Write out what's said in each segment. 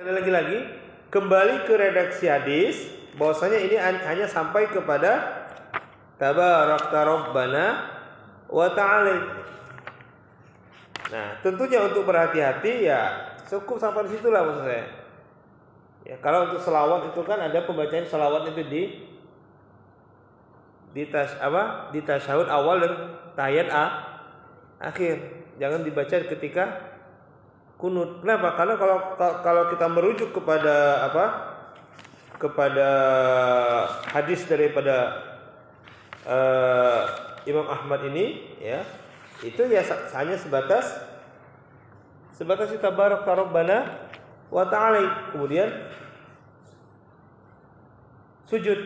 Lagi-lagi kembali ke redaksi hadis, bahwasanya ini hanya sampai kepada tabarakta rabbana wa ta'ala. Nah, tentunya untuk berhati-hati ya cukup sampai di situlah maksud saya. Ya, kalau untuk selawat itu kan ada pembacaan selawat itu di tasyahud awal dan tahiyat akhir. Jangan dibaca ketika kunut. Kenapa? Karena kalau kita merujuk kepada kepada hadis daripada Imam Ahmad ini, ya, itu ya hanya sebatas tabarak rabbana wa ta'ala, kemudian sujud.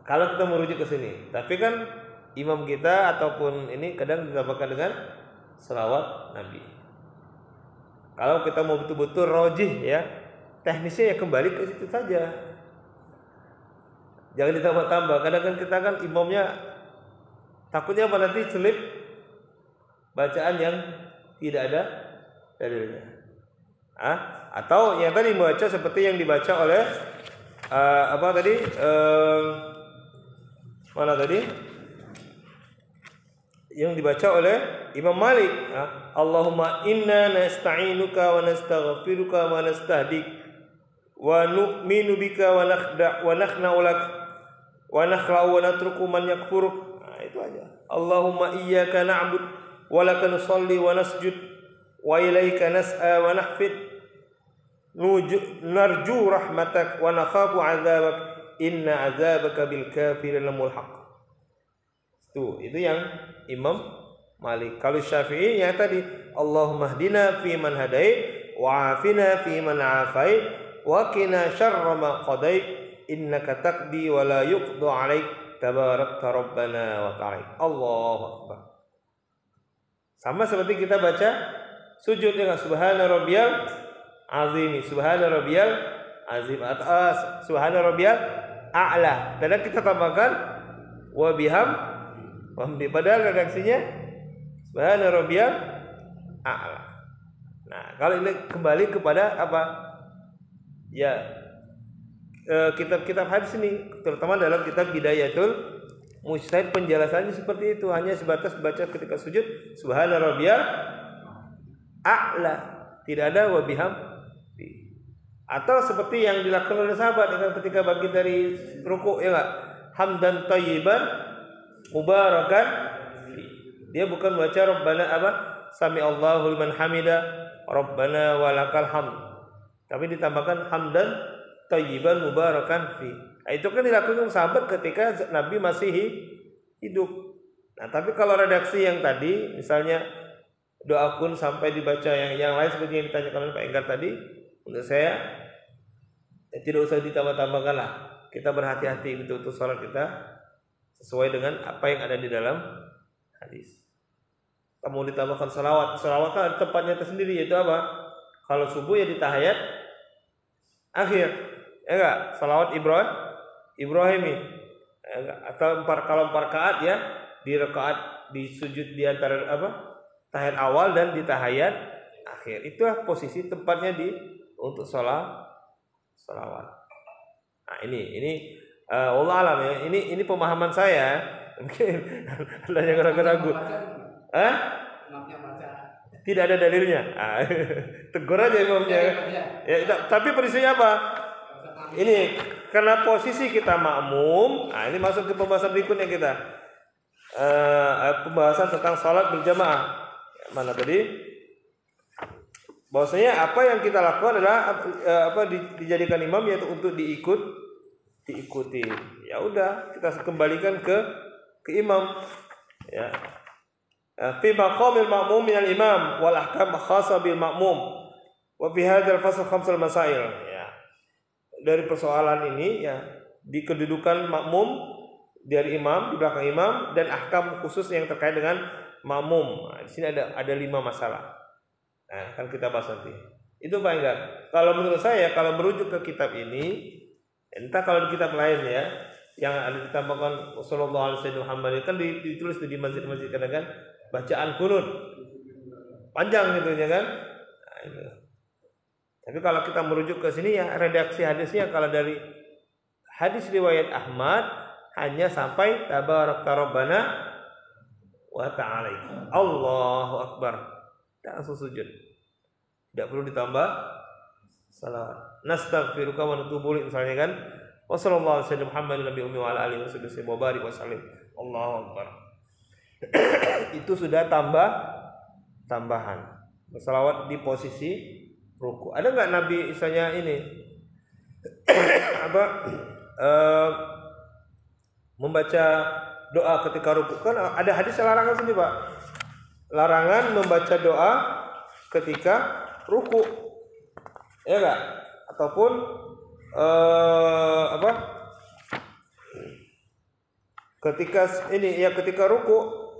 Kalau kita merujuk ke sini, tapi kan imam kita ataupun ini kadang ditambahkan dengan selawat Nabi. Kalau kita mau betul-betul rojih, ya, teknisnya ya kembali ke situ saja. Jangan ditambah-tambah. Kadang kan kita kan imamnya takutnya apa nanti selip bacaan yang tidak ada dalilnya. Atau yang tadi membaca seperti yang dibaca oleh mana tadi? Yang dibaca oleh Imam Malik. Allahumma inna nasta'inuka wa nastaghfiruka wa nastahdik wa nu'minu bika wa nakhna'u lak wa nakhla'u wa natruku man yakfuruk. Itu aja. Allahumma iyyaka na'bud wa laka nusalli wa nasjud wa ilaika nas'a wa nahfid narju rahmatak wa nakhafu 'adzabak inna 'adzabaka bil kafirin mulhaq. Itu yang Imam Malik. Kalau Syafi'i ya tadi Allahumma hdina fi man hadait wa afina fi man afait wa qina syarra ma qadait innaka taqdi wa la yuqda 'alaik tabarakta rabbana wa ta'ala. Allahu akbar. Sama seperti kita baca sujud dengan subhana rabbiyal azim, subhana rabbiyal azim, atau subhana rabbiyal a'la. Dan kita tambahkan wa bihamdi, padahal redaksinya subhana rabbiyal a'la. Nah, kalau ini kembali kepada apa? Ya, kitab-kitab hadis ini, terutama dalam kitab Bidayatul Mujtahid, penjelasannya seperti itu, hanya sebatas baca ketika sujud subhana rabbiyal a'la, tidak ada wa bihamdi. Atau seperti yang dilakukan oleh sahabat ketika bangkit dari rukuk, ya enggak? Hamdan thayyiban mubarakan. Dia bukan baca rabbana sami Allahu liman hamida rabbana walakal hamd, tapi ditambahkan hamdan thayyiban mubarakan fi. Itu kan dilakukan sahabat ketika Nabi masih hidup. Nah, tapi kalau redaksi yang tadi, misalnya doakan sampai dibaca yang lain seperti yang ditanyakan oleh Pak Enggar tadi, menurut saya tidak usah ditambah-tambahkan lah. Kita berhati-hati betul-betul sholat kita sesuai dengan apa yang ada di dalam hadis. Kamu ditambahkan salawat kan ada tempatnya tersendiri, yaitu apa? Kalau subuh ya di tahiyat akhir, ya enggak? Salawat Ibrahimi, ya enggak? Atau kalau 4 rakaat ya di rakaat, di sujud di antara tahiyat awal dan di tahiyat akhir. Itulah posisi tempatnya untuk salawat. Nah, ini Allah alam ya. Ini pemahaman saya. Mungkin ada yang ragu-ragu. Tidak ada dalilnya. Tegur aja imamnya. Ya, tapi prinsipnya apa? Ini karena posisi kita makmum. Nah, ini masuk ke pembahasan berikutnya kita. Pembahasan tentang salat berjamaah. Mana tadi? Bahwasanya apa yang kita lakukan adalah dijadikan imam, yaitu untuk diikuti. Ya udah, kita kembalikan ke imam. Ya. Fi maqamil ma'mum minal imam wal ahkam khassa bil ma'mum. Wa fi hadzal fasl khamsul masail. Ya. Dari persoalan ini ya, di kedudukan makmum dari imam, di belakang imam, dan ahkam khusus yang terkait dengan makmum. Nah, di sini ada 5 masalah. Nah, kan kita bahas nanti. Itu Pak Enggar. Kalau menurut saya, kalau merujuk ke kitab ini, entah kalau di kitab lain ya, yang ada ditambahkan sallallahu alaihi wasallam kan ditulis di masjid-masjid kadang kan bacaan kunut panjang gitu ya kan. Nah, itu. Tapi kalau kita merujuk ke sini ya redaksi hadisnya kalau dari hadis riwayat Ahmad hanya sampai tabaraka rabbana wa ta'ala. Allahu akbar. Langsung sujud. Tidak perlu ditambah salawat. Nastaghfiruka wa natubu ilaik misalnya kan. Wassallallahu alaihi Muhammad nabi ummi wa ala alihi wasallam wa barik wa sallim. Allahu akbar. Itu sudah tambahan. Bersalawat di posisi ruku. Ada enggak Nabi misalnya ini membaca doa ketika ruku? Kan ada hadis yang larangan sini, Pak. Larangan membaca doa ketika ruku. Ya enggak? Ataupun ketika ruku.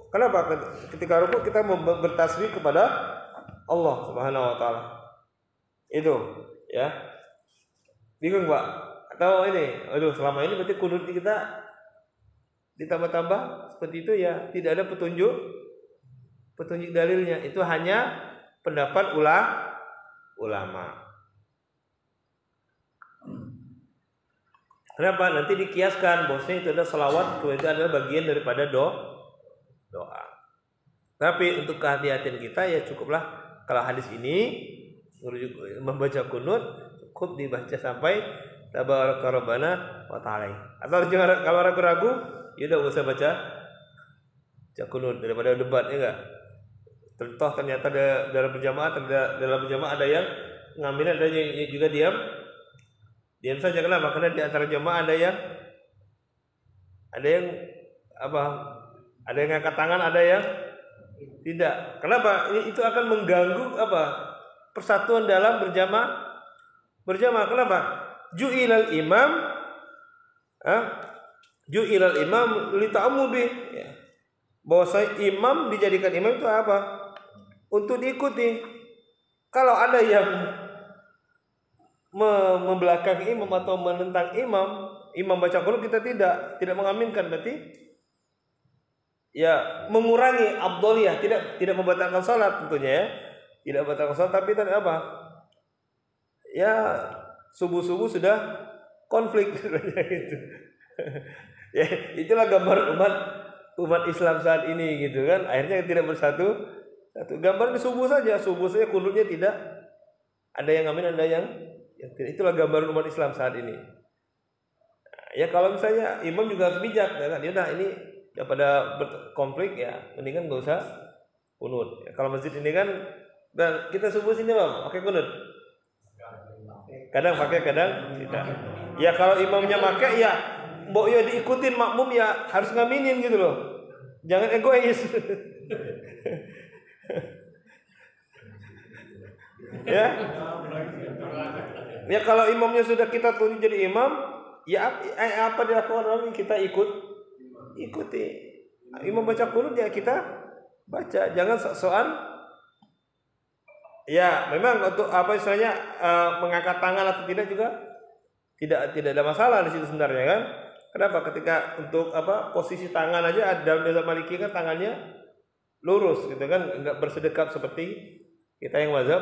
Kenapa? Ketika ruku kita bertasbih kepada Allah Subhanahu wa taala. Itu, ya. Bingung, Pak? Atau ini, selama ini berarti kunut kita ditambah-tambah seperti itu ya, tidak ada petunjuk dalilnya. Itu hanya pendapat ulama. Kenapa? Nanti dikiaskan bahwasanya itu adalah selawat, itu adalah bagian daripada doa. Tapi untuk kehati-hatian kita ya cukuplah kalau hadis ini membaca kunut cukup dibaca sampai tabaraka rabbana wa ta'ala. Atau kalau ragu-ragu ya udah usah baca kunut daripada debat, ya enggak? Toh ternyata dalam berjamaah ada yang ngambil, ada yang juga diam saja. Kenapa? Karena di antara jamaah ada yang angkat tangan, ada yang tidak. Kenapa? Itu akan mengganggu persatuan dalam berjamaah. Kenapa? Ju'ilal imam li ta'ammu bi. Bahwa imam dijadikan imam itu apa? Untuk diikuti. Kalau ada yang membelakangi imam atau menentang imam baca qunut, kita tidak mengaminkan, berarti ya mengurangi afdhaliyah, tidak membatalkan salat tentunya ya. Tidak membatalkan salat, tapi tadi apa? Ya subuh-subuh sudah konflik gitu. Ya, itulah gambar umat Islam saat ini gitu kan. Akhirnya tidak bersatu. Gambar di subuh saja kunutnya tidak ada yang amin, ada yang tidak. Itulah gambaran umat Islam saat ini. Ya kalau misalnya imam juga harus bijak, ya kan? Yaudah ini daripada berkonflik ya mendingan nggak usah kunut. Ya, kalau masjid ini kan dan kita subuh sini Bang, pakai kunut. Kadang pakai, kadang tidak. Ya kalau imamnya pakai ya mbok ya diikutin makmum ya harus ngaminin gitu loh. Jangan egois. Ya. Ya kalau imamnya sudah kita tunjuk jadi imam, ya apa dilakukan orang kita ikuti. Imam baca kunut ya kita baca, jangan sok-sokan. Ya, memang untuk istilahnya mengangkat tangan atau tidak juga tidak ada masalah di situ sebenarnya kan. Kenapa? Ketika untuk posisi tangan aja dalam mazhab Maliki kan tangannya lurus gitu kan, enggak bersedekap seperti kita yang mazhab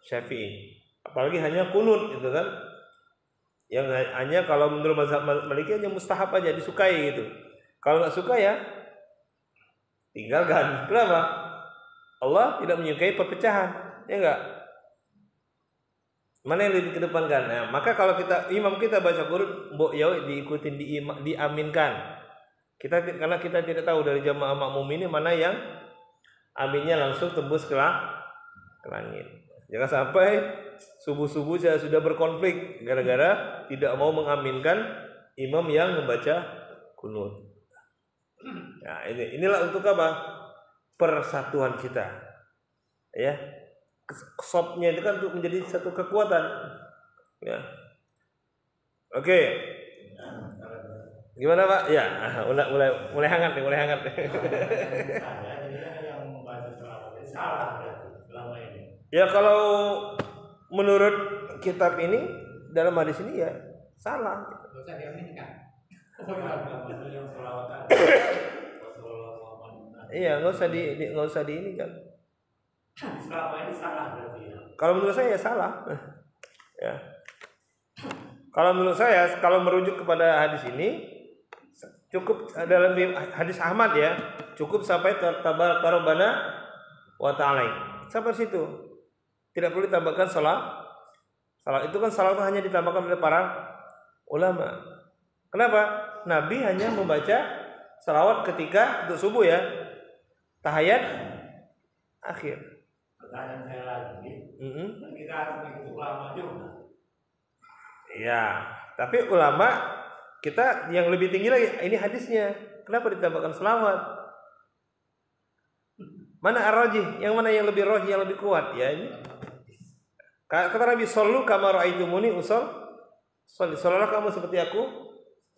Syafi'i. Apalagi hanya kunut gitu kan. Yang hanya kalau menurut mazhab Maliki hanya mustahab aja, disukai gitu. Kalau enggak suka ya tinggalkan. Kenapa? Allah tidak menyukai perpecahan. Ya enggak? Mana yang lebih kedepankan? Nah, maka kalau imam kita baca kunut, mbok ya diikutin, diaminkan. Karena kita tidak tahu dari jamaah makmum ini mana yang aminnya langsung tembus ke langit. Jangan sampai subuh-subuh saya sudah berkonflik gara-gara tidak mau mengaminkan imam yang membaca kunut. Nah, inilah untuk apa? Persatuan kita. Ya. Sopnya itu kan untuk menjadi satu kekuatan. Ya. Oke. Gimana Pak? Ya, mulai hangat nih, mulai hangat. Ya kalau menurut kitab ini dalam hadis ini ya salah. Iya, nggak usah di ini kan. Selama ini salah berarti ya. Kalau menurut saya ya salah. Ya. Kalau menurut saya, kalau merujuk kepada hadis ini, cukup dalam hadis Ahmad ya, cukup sampai tabaraka rabbana wa ta'ala. Sampai situ. Tidak perlu ditambahkan salat. Salat itu kan salat itu hanya ditambahkan oleh para ulama. Kenapa? Nabi hanya membaca salawat ketika untuk subuh ya. Tahiyat akhir. Pertanyaan saya lagi. Kita harus mengikuti ulama juga. Ya, tapi ulama kita yang lebih tinggi lagi ini hadisnya. Kenapa ditambahkan selawat? Mana ar-rajih? Yang mana yang lebih rajih, yang lebih kuat? Ya ini. Kata Nabi sallu kama ra'aitumuni usolli. Salatlah kamu seperti aku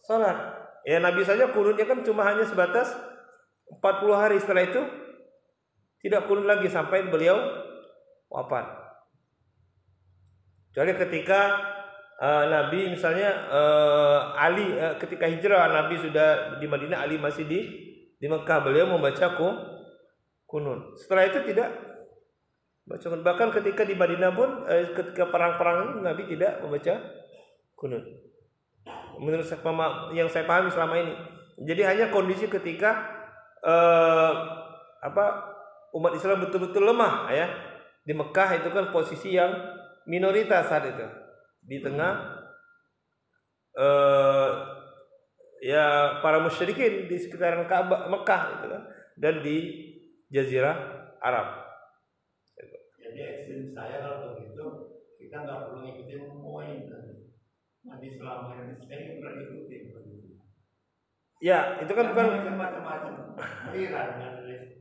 salat. Ya Nabi saja kunutnya kan cuma hanya sebatas 40 hari, setelah itu tidak kunut lagi sampai beliau wafat. Kecuali ketika Nabi misalnya Ali ketika hijrah Nabi sudah di Madinah, Ali masih di Mekah, beliau membaca kunut. Setelah itu tidak baca kunut. Bahkan ketika di Madinah pun ketika perang-perang Nabi tidak membaca kunut. Menurut yang saya pahami selama ini. Jadi hanya kondisi ketika umat Islam betul-betul lemah ya. Di Mekah itu kan posisi yang minoritas saat itu. Di tengah ya para musyrikin di sekitaran Ka'bah Mekah itu kan, dan di Jazirah Arab. Jadi ekstrim saya kalau begitu kita nggak perlu ngikutin poin Nabi selama ini saya pernah ikutin begitu. Ya itu kan bukan macam-macam aliran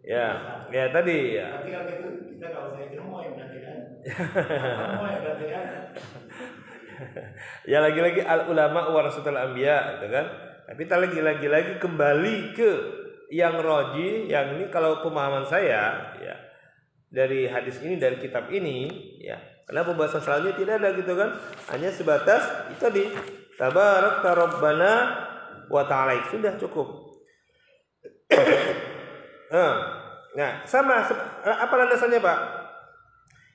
ya tadi ya. Tapi kalau gitu kita nggak usah ngikutin poin berarti kan. Poin berarti kan. Ya lagi-lagi al ulama warasatul anbiya gitu kan. Tapi kita lagi kembali ke yang roji, yang ini kalau pemahaman saya ya dari hadis ini, dari kitab ini ya. Karena pembahasan selanjutnya tidak ada gitu kan. Hanya sebatas itu tadi tabarak rabbana wa ta'ala, sudah cukup. Nah, sama apa landasannya, Pak?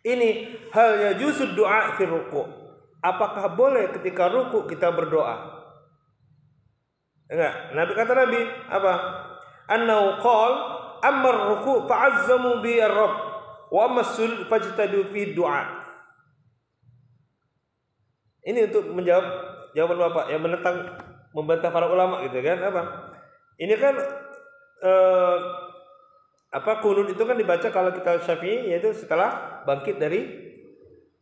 Ini hal yajuzud du'a fi ruku'. Apakah boleh ketika ruku kita berdoa? Enggak. Kata Nabi apa? Annau qol amar ruku' fa'azzamu bi ar-rabb wa amasul fajtadu fi du'a. Ini untuk menjawab jawaban Bapak yang membantah para ulama gitu kan, apa? Ini kan kunut itu kan dibaca kalau kita Syafi'i yaitu setelah bangkit dari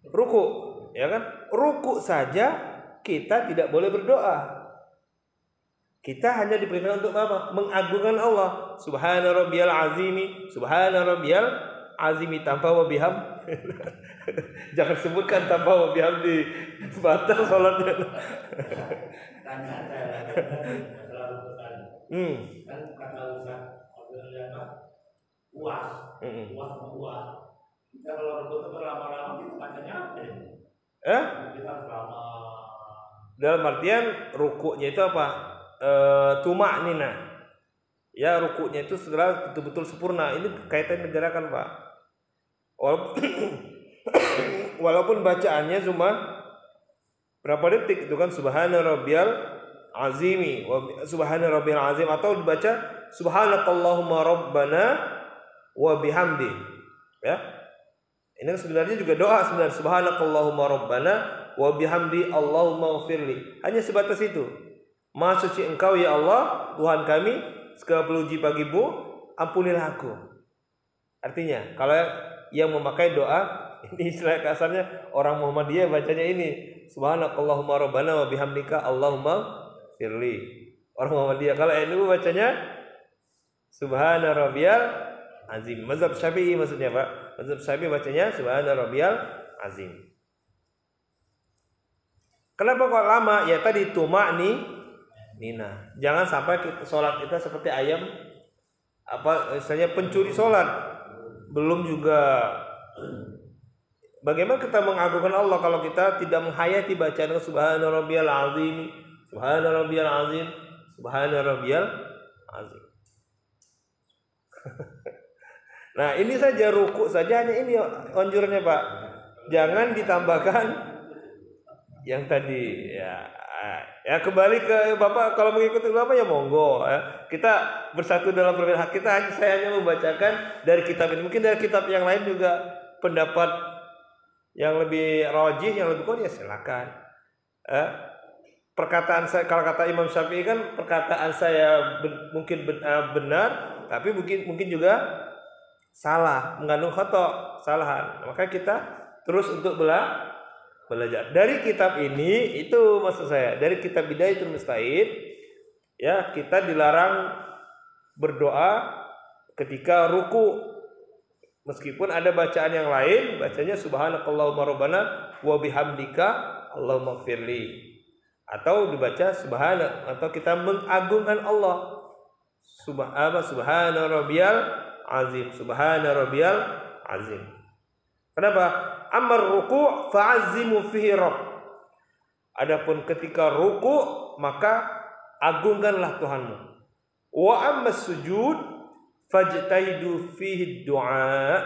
ruku. Ya kan? Ruku saja kita tidak boleh berdoa. Kita hanya diperintahkan untuk apa? Mengagungkan Allah. Subhana rabbiyal azimi, subhana rabbiyal azimi tanpa wa biham. Jangan sebutkan tanpa wa biham di batal salatnya. Tanya saya selalu bertanya. Kan kata Ustaz puas kita kalau ruku lama-lama kita bacanya apa ya? Kita harus lama. Dalam artian rukuknya itu apa? Tumak nina. Ya rukuknya itu setelah betul-betul sempurna. Ini kaitan negarakan Pak. Walaupun bacaannya cuma berapa detik itu kan subhana rabbiyal azimi, subhana rabbiyal azim, atau dibaca subhanakallahumma rabbana wa bihamdi. Ya. Ini sebenarnya juga doa sebenarnya, subhanakallahumma rabbana wa bihamdi allahumma ghfirli. Hanya sebatas itu. Maha suci Engkau ya Allah, Tuhan kami, segala puji bagimu, ampunilah aku. Artinya, kalau yang memakai doa, ini istilah kasarnya orang Muhammadiyah bacanya ini, subhanakallahumma rabbana wa bihamdika allahumma ghfirli. Orang Muhammadiyah. Kalau NU bacanya subhana rabbiyal azim. Mazhab Syafi'i maksudnya Pak. Mazhab Syafi'i bacanya subhana rabbiyal azim. Kenapa kok lama? Ya tadi nina. Jangan sampai sholat kita seperti ayam misalnya pencuri sholat. Belum juga bagaimana kita mengagungkan Allah kalau kita tidak menghayati bacaan subhana rabbiyal azim, subhana rabbiyal azim, subhana rabbiyal azim. Nah ini saja ruku saja, hanya ini anjurannya Pak. Jangan ditambahkan Yang tadi ya kembali ke Bapak, kalau mengikuti ulama ya monggo ya. Kita bersatu dalam perbedaan hak kita. Saya hanya membacakan dari kitab ini. Mungkin dari kitab yang lain juga pendapat yang lebih rajih, yang lebih kuat ya silakan. Perkataan saya, kalau kata Imam Syafi'i kan perkataan saya mungkin benar, tapi mungkin juga salah, mengandung khata, kesalahan. Maka kita terus untuk belajar. Dari kitab ini, itu maksud saya, dari kitab Bidayatul Mujtahid, ya, kita dilarang berdoa ketika ruku. Meskipun ada bacaan yang lain, bacanya subhanakallahumma rabbana wa bihamdika allahumma ighfirli. Atau dibaca subhana, atau kita mengagungkan Allah. Subhana rabbiyal azim, subhana rabbiyal azim. Kenapa? Amar ruku' fa'azzimu fihi rabb. Adapun ketika ruku' maka agungkanlah Tuhanmu. Wa ammas sujud fajtaidu fihi du'a.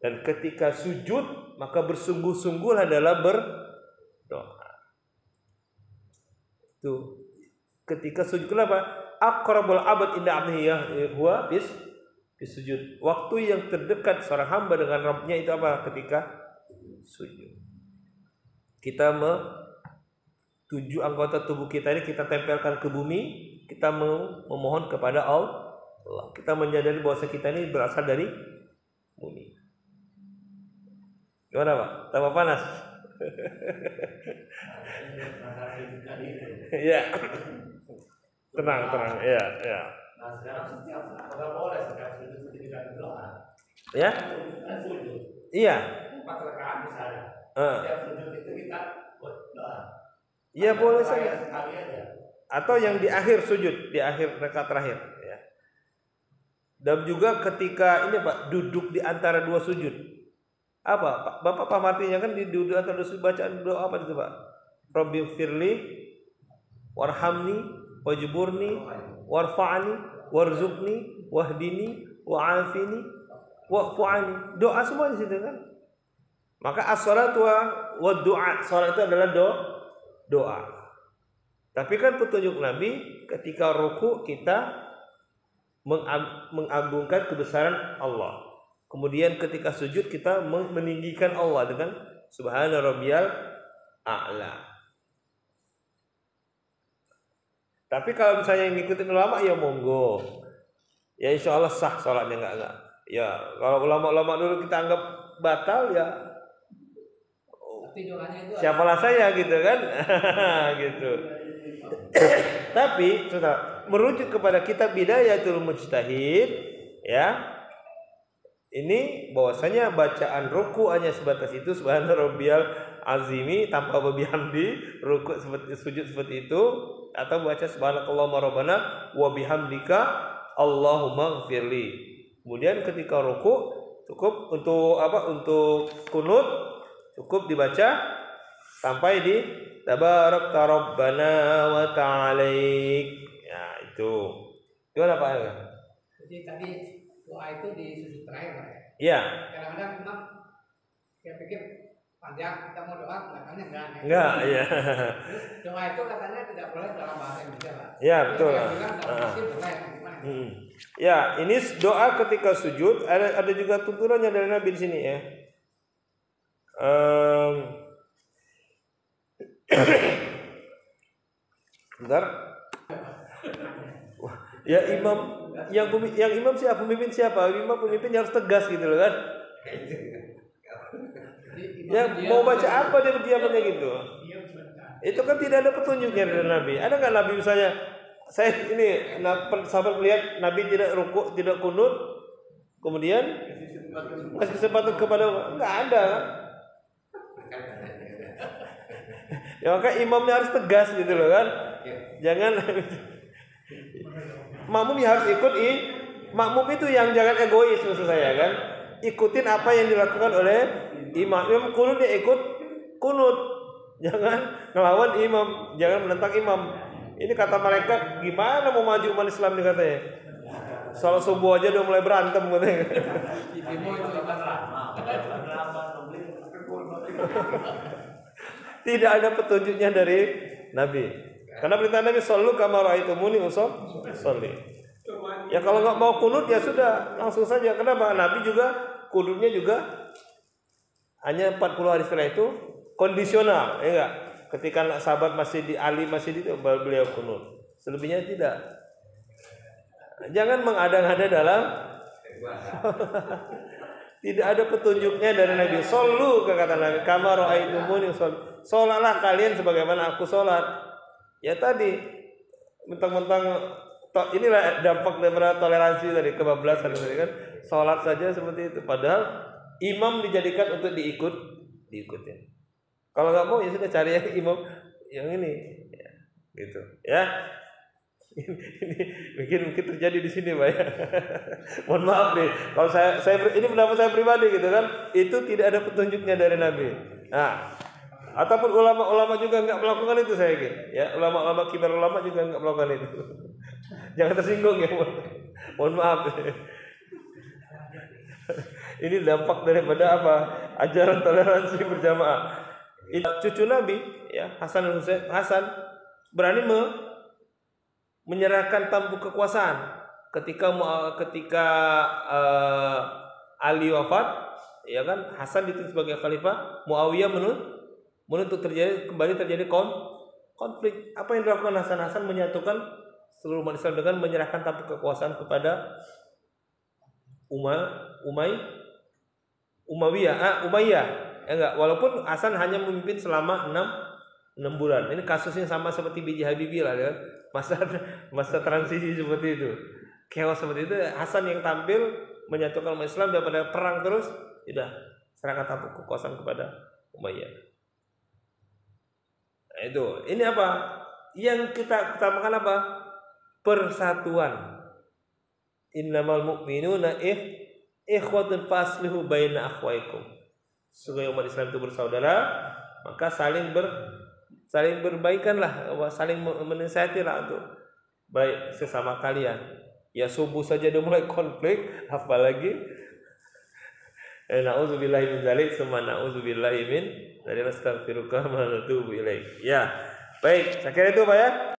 Dan ketika sujud maka bersungguh-sungguhlah dalam berdoa. Itu ketika sujud, kenapa? Aqrabul abad inda abdihi huwa bis sujud. Waktu yang terdekat seorang hamba dengan Rabbnya itu apa? Ketika sujud. Kita tujuh anggota tubuh kita ini kita tempelkan ke bumi, kita memohon kepada Allah. Kita menyadari bahwa kita ini berasal dari bumi. Gimana Pak? Tambah panas? Ya. Tenang. Ya. Nah sekarang apakah boleh setiap sujud kita berdoa? Ya? Kan sujud. Iya. 4 rakaat misalnya. Setiap sujud itu kita berdoa. Iya boleh saja. Sekali aja. Atau yang di akhir sujud, di akhir rakaat terakhir. Ya. Dan juga ketika ini Pak, duduk di antara dua sujud. Apa Pak? Bapak paham artinya kan di duduk antara dua sujud, bacaan doa apa itu Pak? Rabbighfirli warhamni wajburni warfa'ni warzuqni wahdini wa'afini wa'fu'ani. Doa semua di situ kan. Maka as-salatu wa du'a, salat itu adalah doa. Tapi kan petunjuk Nabi ketika ruku kita mengagungkan kebesaran Allah. Kemudian ketika sujud kita meninggikan Allah dengan subhana rabbiyal a'la. Tapi kalau misalnya ngikutin ulama ya monggo. Ya insya Allah sah sholatnya enggak. Ya kalau ulama-ulama dulu kita anggap batal ya. Siapalah saya gitu kan. Gitu. Tapi saudara, merujuk kepada kitab Bidayatul Mujtahid ya. Ini bahwasanya bacaan ruku hanya sebatas itu, subhana rabbiyal azimi tanpa bihamdi, ruku seperti sujud seperti itu, atau baca subhanakallahumma rabbana wa bihamdika allahumma ighfirli. Kemudian ketika ruku cukup untuk apa? Untuk kunut cukup dibaca sampai di tabarakta rabbana wa ta'alaik. Ya itu. Gimana Pak? Jadi tadi doa itu di sujud terakhir Pak ya? Iya. Kadang-kadang memang saya pikir panjang kita mau doa, katanya enggak, iya. Terus doa itu katanya tidak boleh dalam bahasa Indonesia Pak. Iya betul. Ya ini doa ketika sujud ada juga tuntunannya dari Nabi di sini ya. Bentar. Ya imam yang imam siapa? Pemimpin siapa? Imam pemimpin harus tegas gitu loh kan. Ya mau baca apa dia berdiamnya gitu. Itu kan tidak ada petunjuknya dari Nabi. Ada nggak Nabi misalnya saya ini sahabat melihat Nabi tidak rukuk, tidak kunut, kemudian kasih kesempatan kepada nggak ada kan? Ya maka imamnya harus tegas gitu loh kan. Jangan makmum harus ikut makmum itu yang jangan egois maksud saya kan. Ikutin apa yang dilakukan oleh imam. Imam kunut dia ikut kunut. Jangan ngelawan imam, jangan menentang imam. Ini kata mereka gimana mau maju umat Islam nih katanya. Salat subuh aja udah mulai berantem katanya. Tidak ada petunjuknya dari Nabi. Karena perintah Nabi sallu kama raaitumuni usolli. Ya kalau nggak mau kunut ya sudah langsung saja. Kenapa? Nabi juga kunutnya juga hanya 40 hari setelah itu kondisional, ya enggak? Ketika sahabat masih di Ali masih di beliau kunut. Selebihnya tidak. Jangan mengada-ngada dalam tidak ada petunjuknya dari Nabi. Sallu kata Nabi kama raaitumuni usolli. Salatlah kalian sebagaimana aku salat. Ya tadi mentang-mentang inilah dampak daripada toleransi tadi, kebablasan tadi kan. Salat saja seperti itu padahal imam dijadikan untuk diikutin. Kalau nggak mau ya sudah cari yang imam yang ini, ya, gitu. Ya, ini mungkin terjadi di sini, Pak. Ya. Mohon maaf nih, kalau saya ini pendapat saya pribadi gitu kan, itu tidak ada petunjuknya dari Nabi. Nah, ataupun ulama-ulama juga nggak melakukan itu saya yakin. Ya, ulama-ulama kibar ulama juga nggak melakukan itu. Jangan tersinggung ya, mohon maaf. Ini dampak daripada apa? Ajaran toleransi berjamaah. Cucu Nabi, ya Hasan berani menyerahkan tampuk kekuasaan ketika Ali wafat, ya kan Hasan ditunjuk sebagai khalifah, Muawiyah menuntut kembali terjadi konflik. Apa yang dilakukan Hasan menyatukan seluruh umat Islam dengan menyerahkan tampuk kekuasaan kepada Umayyah, ya enggak, walaupun Hasan hanya memimpin selama 6 bulan. Ini kasusnya sama seperti B.J. Habibie lah ya. Masa transisi seperti itu. Chaos seperti itu, Hasan yang tampil menyatukan umat Islam daripada perang terus, sudah serahkan tampuk kekuasaan kepada Umayyah. Nah, itu. Ini apa? Yang kita utamakan apa? Persatuan. Innamal mu'minuna ikhwatun faslihu baina akhwaikum. Sungguh umat Islam itu bersaudara, maka saling berbaikanlah, saling menasihatilah untuk baik sesama kalian. Ya subuh saja udah mulai konflik, apalagi na'udzubillahi min dzalik, summa na'udzubillahi min dzalik, astaghfiruka wa atubu ilaik. Ya. Baik, saya kira itu Pak ya.